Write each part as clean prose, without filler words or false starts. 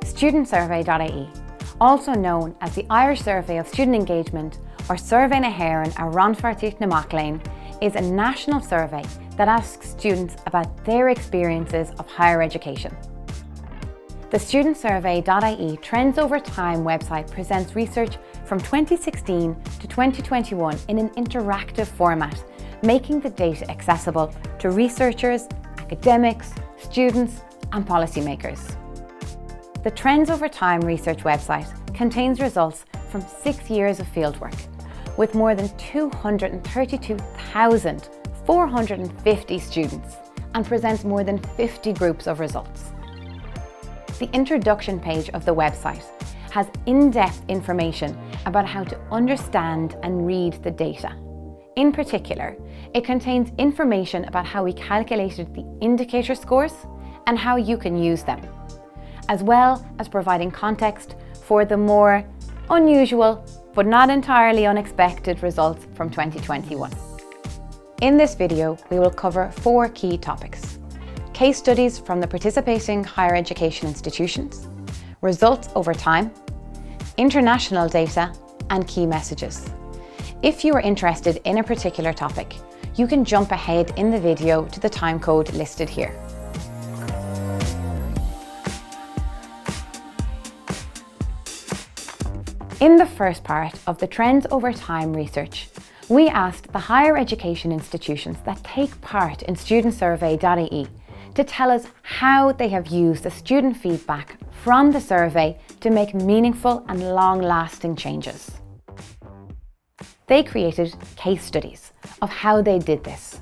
StudentSurvey.ie, also known as the Irish Survey of Student Engagement or Suirbhé na hÉireann a Rannpháirtíocht na Mac Léinn, is a national survey that asks students about their experiences of higher education. The StudentSurvey.ie Trends Over Time website presents research from 2016 to 2021 in an interactive format, making the data accessible to researchers, academics, students and policymakers. The Trends Over Time research website contains results from 6 years of fieldwork, with more than 232,450 students, and presents more than 50 groups of results. The introduction page of the website has in-depth information about how to understand and read the data. In particular, it contains information about how we calculated the indicator scores and how you can use them, as well as providing context for the more unusual but not entirely unexpected results from 2021. In this video, we will cover 4 key topics: case studies from the participating higher education institutions, results over time, international data, and key messages. If you are interested in a particular topic, you can jump ahead in the video to the timecode listed here. In the first part of the Trends Over Time research, we asked the higher education institutions that take part in StudentSurvey.ie to tell us how they have used the student feedback from the survey to make meaningful and long-lasting changes. They created case studies of how they did this.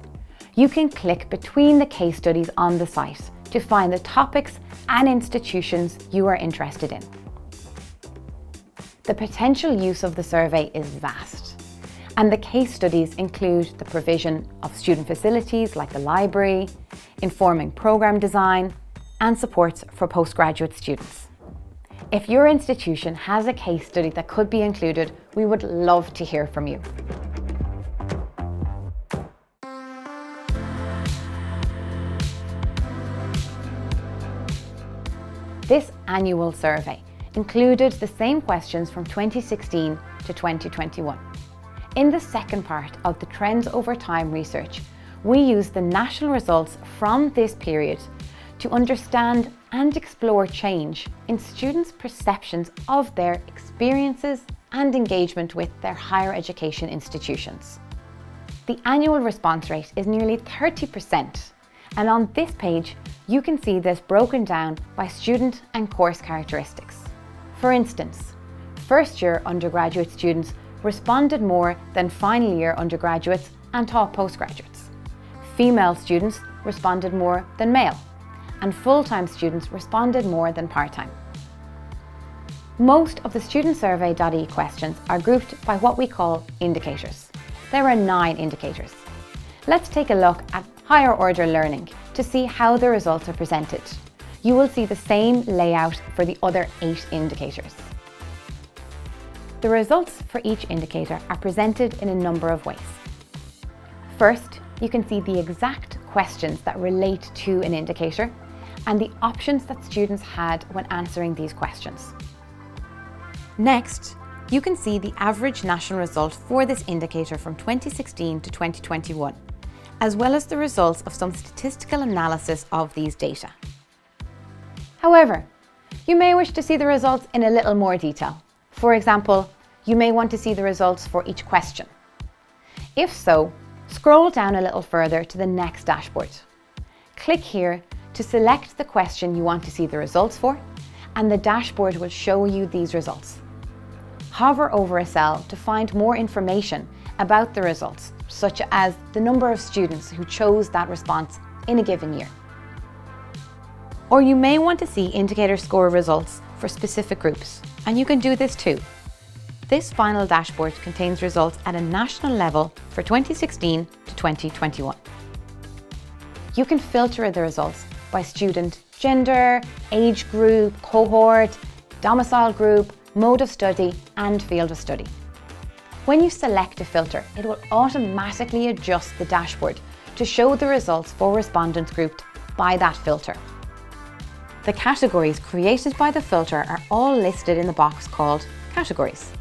You can click between the case studies on the site to find the topics and institutions you are interested in. The potential use of the survey is vast, and the case studies include the provision of student facilities like the library, informing program design, and supports for postgraduate students. If your institution has a case study that could be included, we would love to hear from you. This annual survey included the same questions from 2016 to 2021. In the second part of the Trends Over Time research, we used the national results from this period to understand and explore change in students' perceptions of their experiences and engagement with their higher education institutions. The annual response rate is nearly 30%, and on this page you can see this broken down by student and course characteristics. For instance, first-year undergraduate students responded more than final-year undergraduates and top postgraduates. Female students responded more than male, and full-time students responded more than part-time. Most of the StudentSurvey.ie questions are grouped by what we call indicators. There are 9 indicators. Let's take a look at higher order learning to see how the results are presented. You will see the same layout for the other 8 indicators. The results for each indicator are presented in a number of ways. First, you can see the exact questions that relate to an indicator and the options that students had when answering these questions. Next, you can see the average national result for this indicator from 2016 to 2021, as well as the results of some statistical analysis of these data. However, you may wish to see the results in a little more detail. For example, you may want to see the results for each question. If so, scroll down a little further to the next dashboard. Click here to select the question you want to see the results for, and the dashboard will show you these results. Hover over a cell to find more information about the results, such as the number of students who chose that response in a given year. Or you may want to see indicator score results for specific groups, and you can do this too. This final dashboard contains results at a national level for 2016 to 2021. You can filter the results by student gender, age group, cohort, domicile group, mode of study, and field of study. When you select a filter, it will automatically adjust the dashboard to show the results for respondents grouped by that filter. The categories created by the filter are all listed in the box called Categories.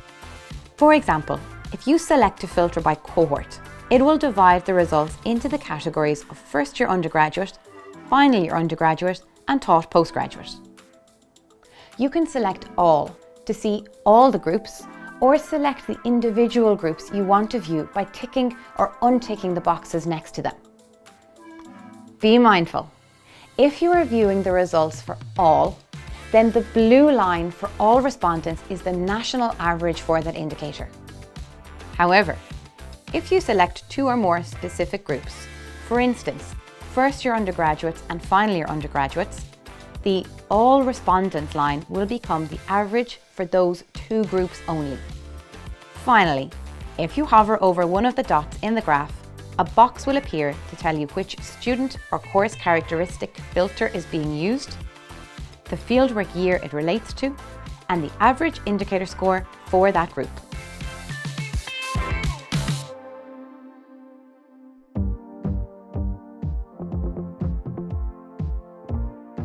For example, if you select a filter by cohort, it will divide the results into the categories of first year undergraduate, final year undergraduate, and taught postgraduate. You can select all to see all the groups, or select the individual groups you want to view by ticking or unticking the boxes next to them. Be mindful. If you are viewing the results for all, then the blue line for all respondents is the national average for that indicator. However, if you select two or more specific groups, for instance, first year undergraduates and final year undergraduates, the all respondents line will become the average for those two groups only. Finally, if you hover over one of the dots in the graph, a box will appear to tell you which student or course characteristic filter is being used, the fieldwork year it relates to, and the average indicator score for that group.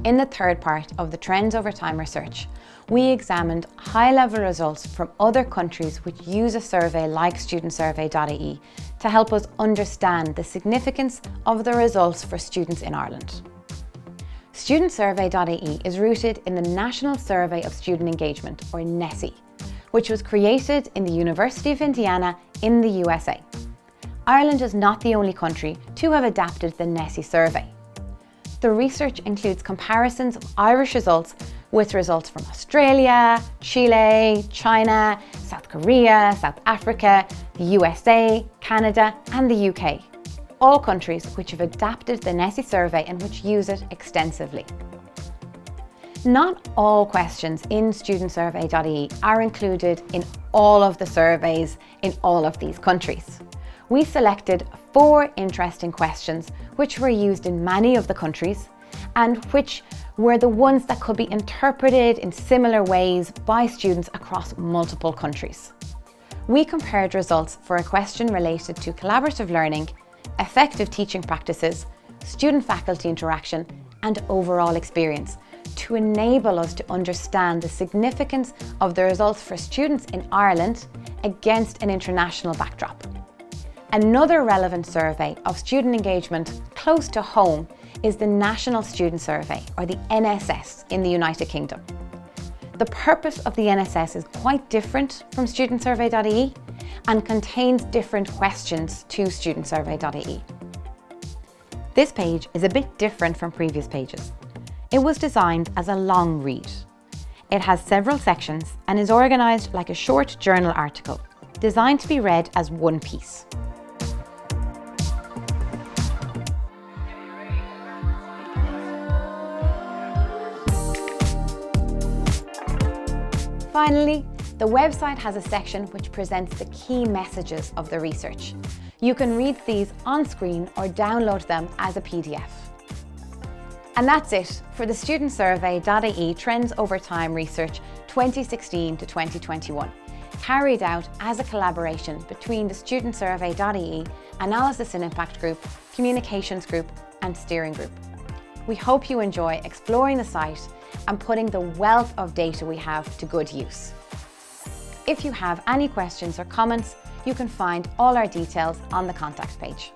In the third part of the Trends Over Time research, we examined high-level results from other countries which use a survey like StudentSurvey.ie to help us understand the significance of the results for students in Ireland. StudentSurvey.ie is rooted in the National Survey of Student Engagement, or NSE, which was created in the University of Indiana in the USA. Ireland is not the only country to have adapted the NSE survey. The research includes comparisons of Irish results with results from Australia, Chile, China, South Korea, South Africa, the USA, Canada, and the UK. All countries which have adapted the NSE survey and which use it extensively. Not all questions in StudentSurvey.ie are included in all of the surveys in all of these countries. We selected 4 interesting questions which were used in many of the countries and which were the ones that could be interpreted in similar ways by students across multiple countries. We compared results for a question related to collaborative learning, effective teaching practices, student-faculty interaction, and overall experience to enable us to understand the significance of the results for students in Ireland against an international backdrop. Another relevant survey of student engagement close to home is the National Student Survey, or the NSS, in the United Kingdom. The purpose of the NSS is quite different from StudentSurvey.ie and contains different questions to StudentSurvey.ie. This page is a bit different from previous pages. It was designed as a long read. It has several sections and is organised like a short journal article, designed to be read as one piece. Finally, the website has a section which presents the key messages of the research. You can read these on screen or download them as a PDF. And that's it for the StudentSurvey.ie Trends Over Time Research 2016 to 2021, carried out as a collaboration between the StudentSurvey.ie Analysis and Impact Group, Communications Group and Steering Group. We hope you enjoy exploring the site and putting the wealth of data we have to good use. If you have any questions or comments, you can find all our details on the contact page.